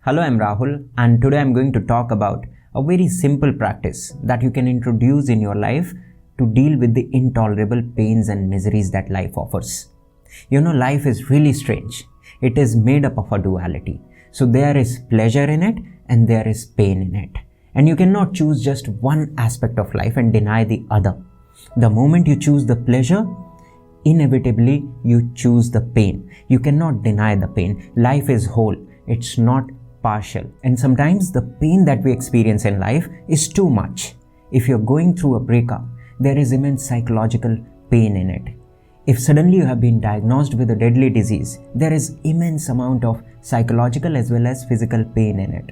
Hello, I'm Rahul, and today I'm going to talk about a very simple practice that you can introduce in your life to deal with the intolerable pains and miseries that life offers. Life is really strange. It is made up of a duality. So there is pleasure in it and there is pain in it. And you cannot choose just one aspect of life and deny the other. The moment you choose the pleasure, inevitably you choose the pain. You cannot deny the pain. Life is whole. It's not partial. And sometimes the pain that we experience in life is too much. If you're going through a breakup, there is immense psychological pain in it. If suddenly you have been diagnosed with a deadly disease, there is immense amount of psychological as well as physical pain in it.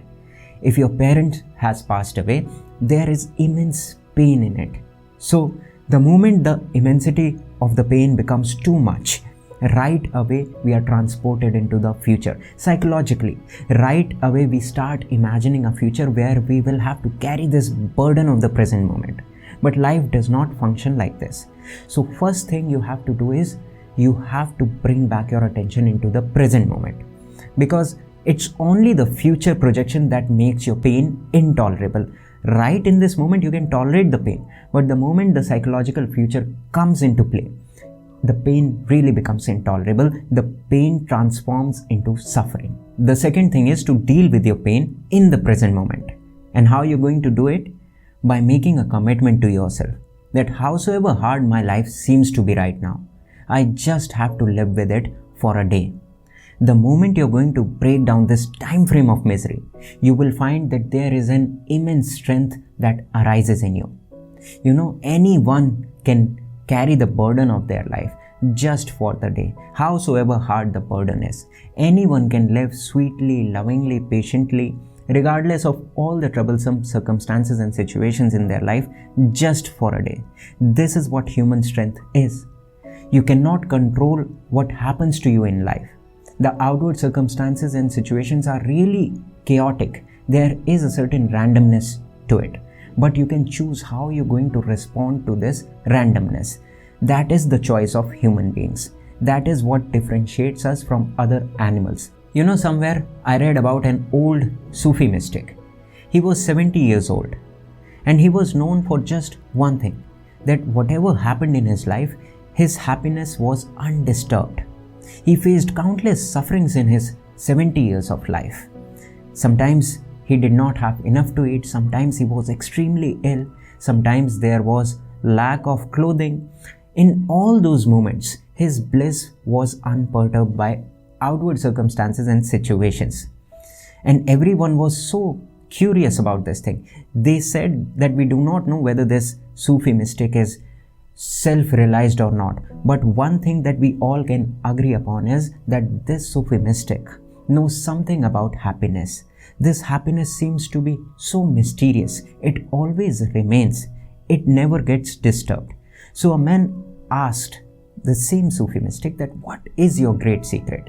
If your parent has passed away, there is immense pain in it. So the moment the immensity of the pain becomes too much, right away we are transported into the future. Psychologically, right away we start imagining a future where we will have to carry this burden of the present moment. But life does not function like this. So first thing you have to do is you have to bring back your attention into the present moment, because it's only the future projection that makes your pain intolerable. Right in this moment you can tolerate the pain, but the moment the psychological future comes into play, the pain really becomes intolerable. The pain transforms into suffering. The second thing is to deal with your pain in the present moment. And how you're going to do it? By making a commitment to yourself that howsoever hard my life seems to be right now, I just have to live with it for a day. The moment you're going to break down this time frame of misery, you will find that there is an immense strength that arises in you. Anyone can carry the burden of their life just for the day, howsoever hard the burden is. Anyone can live sweetly, lovingly, patiently, regardless of all the troublesome circumstances and situations in their life, just for a day. This is what human strength is. You cannot control what happens to you in life. The outward circumstances and situations are really chaotic. There is a certain randomness to it. But you can choose how you're going to respond to this randomness. That is the choice of human beings. That is what differentiates us from other animals. Somewhere I read about an old Sufi mystic. He was 70 years old. And he was known for just one thing, that whatever happened in his life, his happiness was undisturbed. He faced countless sufferings in his 70 years of life. Sometimes he did not have enough to eat. Sometimes he was extremely ill. Sometimes there was lack of clothing. In all those moments, his bliss was unperturbed by outward circumstances and situations. And everyone was so curious about this thing. They said that we do not know whether this Sufi mystic is self-realized or not. But one thing that we all can agree upon is that this Sufi mystic knows something about happiness. This happiness seems to be so mysterious. It always remains. It never gets disturbed. So a man asked the same Sufi mystic that, what is your great secret?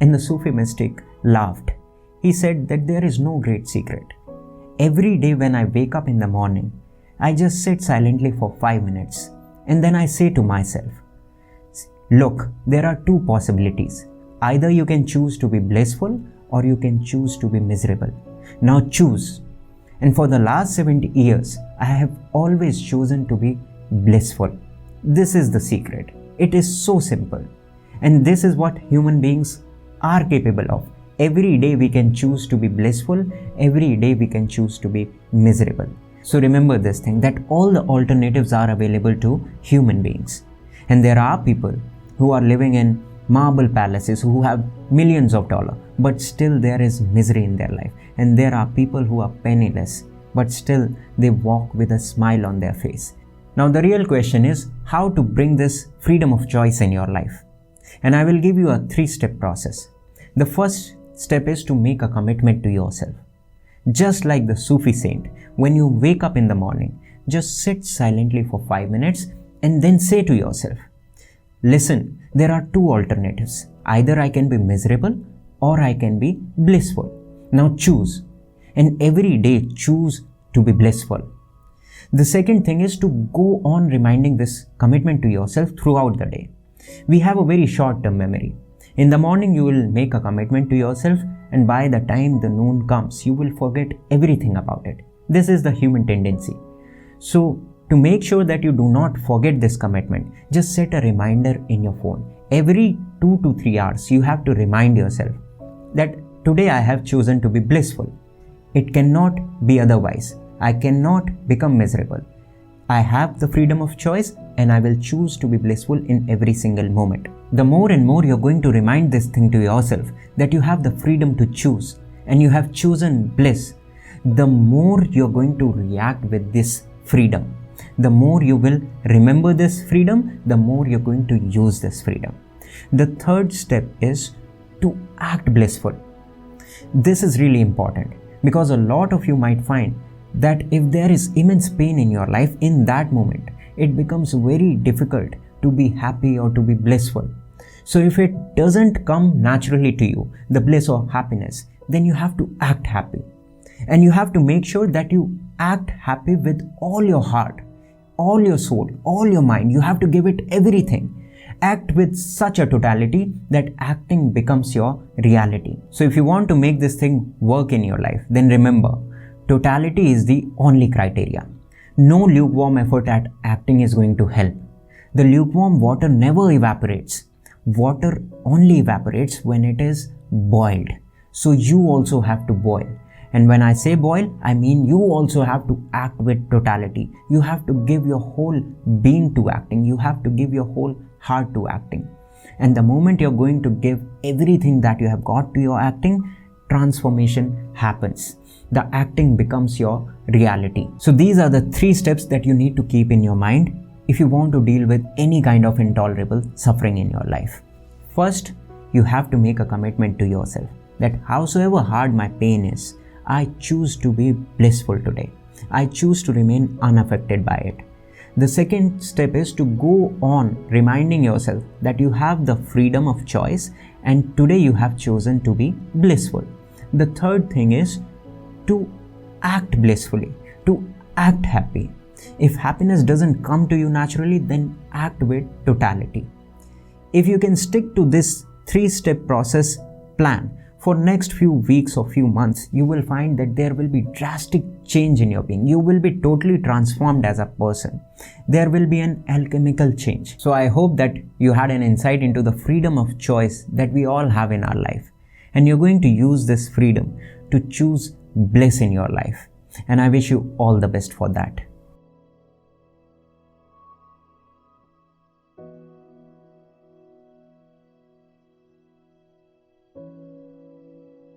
And the Sufi mystic laughed. He said that there is no great secret. Every day when I wake up in the morning, I just sit silently for 5 minutes. And then I say to myself, look, there are two possibilities. Either you can choose to be blissful or you can choose to be miserable. Now choose. And for the last 70 years, I have always chosen to be blissful. This is the secret. It is so simple. And this is what human beings are capable of. Every day we can choose to be blissful. Every day we can choose to be miserable. So remember this thing, that all the alternatives are available to human beings. And there are people who are living in marble palaces, who have millions of dollars, but still there is misery in their life. And there are people who are penniless, but still they walk with a smile on their face. Now the real question is how to bring this freedom of choice in your life. And I will give you a 3-step process. The first step is to make a commitment to yourself. Just like the Sufi saint, when you wake up in the morning, just sit silently for 5 minutes and then say to yourself, listen, there are two alternatives. Either I can be miserable or I can be blissful. Now choose. And every day choose to be blissful. The second thing is to go on reminding this commitment to yourself throughout the day. We have a very short-term memory. In the morning, you will make a commitment to yourself, and by the time the noon comes, you will forget everything about it. This is the human tendency. So, to make sure that you do not forget this commitment, just set a reminder in your phone. Every 2 to 3 hours, you have to remind yourself that today I have chosen to be blissful. It cannot be otherwise. I cannot become miserable. I have the freedom of choice and I will choose to be blissful in every single moment. The more and more you're going to remind this thing to yourself that you have the freedom to choose and you have chosen bliss, the more you're going to react with this freedom. The more you will remember this freedom, the more you're going to use this freedom. The third step is to act blissful. This is really important because a lot of you might find that if there is immense pain in your life, in that moment, it becomes very difficult to be happy or to be blissful. So if it doesn't come naturally to you, the bliss or happiness, then you have to act happy. And you have to make sure that you act happy with all your heart, all your soul, all your mind. You have to give it everything. Act with such a totality that acting becomes your reality. So if you want to make this thing work in your life, then remember, totality is the only criteria. No lukewarm effort at acting is going to help. The lukewarm water never evaporates. Water only evaporates when it is boiled. So you also have to boil. And when I say boil, I mean you also have to act with totality. You have to give your whole being to acting. You have to give your whole heart to acting. And the moment you're going to give everything that you have got to your acting, transformation happens. The acting becomes your reality. So these are the 3 steps that you need to keep in your mind if you want to deal with any kind of intolerable suffering in your life. First, you have to make a commitment to yourself that howsoever hard my pain is, I choose to be blissful today. I choose to remain unaffected by it. The second step is to go on reminding yourself that you have the freedom of choice and today you have chosen to be blissful. The third thing is to act blissfully, to act happy. If happiness doesn't come to you naturally, then act with totality. If you can stick to this 3-step process plan for next few weeks or few months, you will find that there will be drastic change in your being. You will be totally transformed as a person. There will be an alchemical change. So I hope that you had an insight into the freedom of choice that we all have in our life. And you're going to use this freedom to choose bliss in your life. And I wish you all the best for that.